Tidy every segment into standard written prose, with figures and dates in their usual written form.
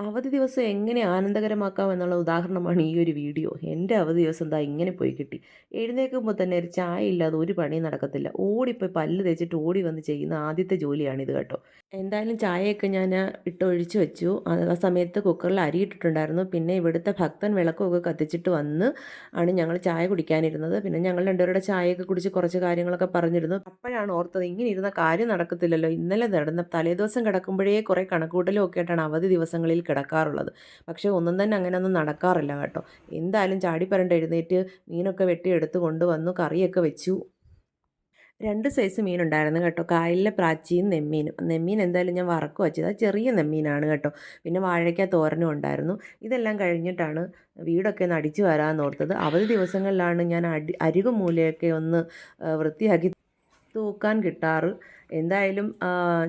അവധി ദിവസം എങ്ങനെ ആനന്ദകരമാക്കാം എന്നുള്ള ഉദാഹരണമാണ് ഈ ഒരു വീഡിയോ. എൻ്റെ അവധി ദിവസം ദാ ഇങ്ങനെ പോയി കിട്ടി. എഴുന്നേൽക്കുമ്പോൾ തന്നെ ഒരു ചായ ഇല്ലാതെ ഒരു പണിയും നടക്കത്തില്ല. ഓടിപ്പോയി പല്ല് തേച്ചിട്ട് ഓടി വന്ന് ചെയ്യുന്ന ആദ്യത്തെ ജോലിയാണിത് കേട്ടോ. എന്തായാലും ചായയൊക്കെ ഞാൻ ഇട്ടൊഴിച്ച് വെച്ചു. ആ സമയത്ത് കുക്കറിൽ അരി ഇട്ടിട്ടുണ്ടായിരുന്നു. പിന്നെ ഇവിടുത്തെ ഭക്തൻ വിളക്കൊക്കെ കത്തിച്ചിട്ട് വന്ന് ആണ് ഞങ്ങൾ ചായ കുടിക്കാനിരുന്നത്. പിന്നെ ഞങ്ങൾ രണ്ടുപേരുടെ ചായയൊക്കെ കുടിച്ച് കുറച്ച് കാര്യങ്ങളൊക്കെ പറഞ്ഞിരുന്നു. അപ്പോഴാണ് ഓർത്തത് ഇങ്ങനെ ഇരുന്ന കാര്യം നടക്കത്തില്ലല്ലോ. ഇന്നലെ നടന്ന തലേദിവസം കിടക്കുമ്പോഴേ കുറേ കണക്കൂട്ടലും ഒക്കെ ആയിട്ടാണ് അവധി ദിവസങ്ങളിൽ കിടക്കാറുള്ളത്. പക്ഷേ ഒന്നും തന്നെ അങ്ങനെയൊന്നും നടക്കാറില്ല കേട്ടോ. എന്തായാലും ചാടിപ്പരണ്ട് എഴുന്നേറ്റ് മീനൊക്കെ വെട്ടിയെടുത്ത് കൊണ്ടുവന്നു കറിയൊക്കെ വെച്ചു. 2 സൈസ് മീനുണ്ടായിരുന്നു കേട്ടോ. കായലിലെ പ്രാച്ചിയും നെമ്മീനും. നെമ്മീൻ എന്തായാലും ഞാൻ വറക്കുക വെച്ചത്. അത് ചെറിയ നെമ്മീനാണ് കേട്ടോ. പിന്നെ വാഴയ്ക്ക തോരനും ഉണ്ടായിരുന്നു. ഇതെല്ലാം കഴിഞ്ഞിട്ടാണ് വീടൊക്കെ ഒന്ന് അടിച്ചു വരാമെന്നോർത്തത്. അവധി ദിവസങ്ങളിലാണ് ഞാൻ അരികും മൂലയൊക്കെ ഒന്ന് വൃത്തിയാക്കി തൂക്കാൻ കിട്ടാറ്. എന്തായാലും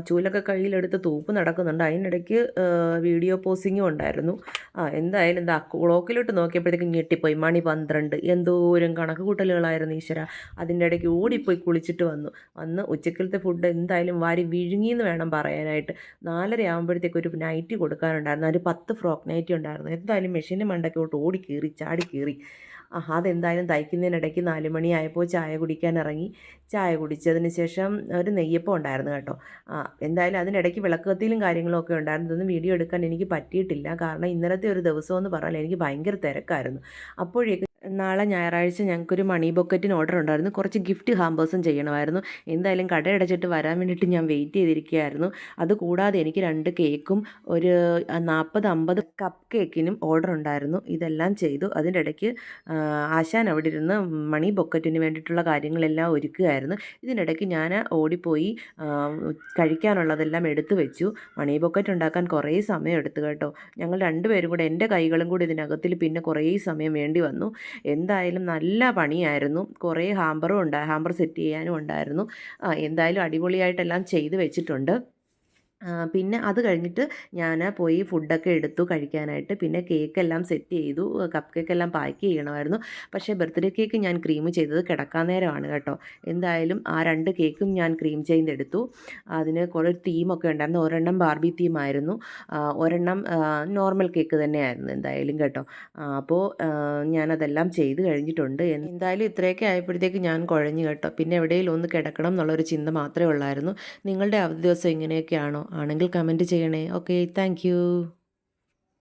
ചൂലൊക്കെ കയ്യിലെടുത്ത് തൂപ്പ് നടക്കുന്നുണ്ട്. അതിനിടയ്ക്ക് വീഡിയോ പോസിങ്ങും ഉണ്ടായിരുന്നു. എന്തായാലും എന്താ ക്ലോക്കിലോട്ട് നോക്കിയപ്പോഴത്തേക്കും ഞെട്ടിപ്പോയി. മണി 12. എന്തോരം കണക്ക് കൂട്ടലുകളായിരുന്നു ഈശ്വര. അതിൻ്റെ ഇടയ്ക്ക് ഓടിപ്പോയി കുളിച്ചിട്ട് വന്ന് ഉച്ചക്കലത്തെ ഫുഡ് എന്തായാലും വാരി വിഴുങ്ങിയെന്ന് വേണം പറയാനായിട്ട്. 4:30 ആകുമ്പോഴത്തേക്ക് ഒരു നൈറ്റി കൊടുക്കാനുണ്ടായിരുന്നു. ഒരു 10 ഫ്രോക്ക് നൈറ്റി ഉണ്ടായിരുന്നു. എന്തായാലും മെഷീൻ്റെ മണ്ടയ്ക്കോട്ട് ഓടി കയറി ചാടി കയറി. അതെന്തായാലും തയ്ക്കുന്നതിനിടയ്ക്ക് 4 മണിയായപ്പോൾ ചായ കുടിക്കാൻ ഇറങ്ങി. ചായ കുടിച്ചതിന് ശേഷം ഒരു നെയ്യപ്പം ഉണ്ടായിരുന്നു കേട്ടോ. എന്തായാലും അതിനിടയ്ക്ക് വിളക്ക് കത്തിയിലും കാര്യങ്ങളും ഒക്കെ ഉണ്ടായിരുന്നു. ഇതൊന്നും വീഡിയോ എടുക്കാൻ എനിക്ക് പറ്റിയിട്ടില്ല. കാരണം ഇന്നലത്തെ ഒരു ദിവസമെന്ന് പറഞ്ഞാൽ എനിക്ക് ഭയങ്കര തിരക്കായിരുന്നു. അപ്പോഴേക്കും നാളെ ഞായറാഴ്ച ഞങ്ങൾക്കൊരു മണി ബൊക്കറ്റിന് ഓർഡർ ഉണ്ടായിരുന്നു. കുറച്ച് ഗിഫ്റ്റ് ഹാമ്പേഴ്സും ചെയ്യണമായിരുന്നു. എന്തായാലും കടയടച്ചിട്ട് വരാൻ വേണ്ടിയിട്ട് ഞാൻ വെയിറ്റ് ചെയ്തിരിക്കുകയായിരുന്നു. അതുകൂടാതെ എനിക്ക് 2 കേക്കും ഒരു 40-50 കപ്പ് കേക്കിനും ഓർഡർ ഉണ്ടായിരുന്നു. ഇതെല്ലാം ചെയ്തു. അതിൻ്റെ ഇടയ്ക്ക് ആശാൻ അവിടെ ഇരുന്ന് മണി ബൊക്കറ്റിന് വേണ്ടിയിട്ടുള്ള കാര്യങ്ങളെല്ലാം ഒരുക്കുകയായിരുന്നു. ഇതിനിടയ്ക്ക് ഞാൻ ഓടിപ്പോയി കഴിക്കാനുള്ളതെല്ലാം എടുത്തു വെച്ചു. മണി ബൊക്കറ്റ് ഉണ്ടാക്കാൻ കുറേ സമയം എടുത്തു കേട്ടോ. ഞങ്ങൾ രണ്ടുപേരും കൂടെ എൻ്റെ കൈകളും കൂടി ഇതിനകത്തിൽ പിന്നെ കുറേ സമയം വേണ്ടി വന്നു. എന്തായാലും നല്ല പണിയായിരുന്നു. കുറേ ഹാമ്പർ സെറ്റ് ചെയ്യാനും ഉണ്ടായിരുന്നു. എന്തായാലും അടിപൊളിയായിട്ടെല്ലാം ചെയ്ത് വെച്ചിട്ടുണ്ട്. പിന്നെ അത് കഴിഞ്ഞിട്ട് ഞാൻ പോയി ഫുഡൊക്കെ എടുത്തു കഴിക്കാനായിട്ട്. പിന്നെ കേക്കെല്ലാം സെറ്റ് ചെയ്തു. കപ്പ് കേക്കെല്ലാം പാക്ക് ചെയ്യണമായിരുന്നു. പക്ഷേ ബർത്ത്ഡേ കേക്ക് ഞാൻ ക്രീം ചെയ്തത് കിടക്കാൻ നേരമാണ് കേട്ടോ. എന്തായാലും ആ 2 കേക്കും ഞാൻ ക്രീം ചെയ്തെടുത്തു. അതിന് കുറേ തീമൊക്കെ ഉണ്ടായിരുന്നു. ഒരെണ്ണം ബാർബി തീമായിരുന്നു. ഒരെണ്ണം നോർമൽ കേക്ക് തന്നെയായിരുന്നു എന്തായാലും കേട്ടോ. അപ്പോൾ ഞാനതെല്ലാം ചെയ്ത് കഴിഞ്ഞിട്ടുണ്ട്. എന്തായാലും ഇത്രയൊക്കെ ആയപ്പോഴത്തേക്ക് ഞാൻ കുഴഞ്ഞു കേട്ടോ. പിന്നെ എവിടെയെങ്കിലും ഒന്ന് കിടക്കണം എന്നുള്ളൊരു ചിന്ത മാത്രമേ ഉള്ളായിരുന്നു. നിങ്ങളുടെ അവധി ദിവസം ഇങ്ങനെയൊക്കെയാണോ? ആണെങ്കിൽ കമൻറ്റ് ചെയ്യണേ. Okay, thank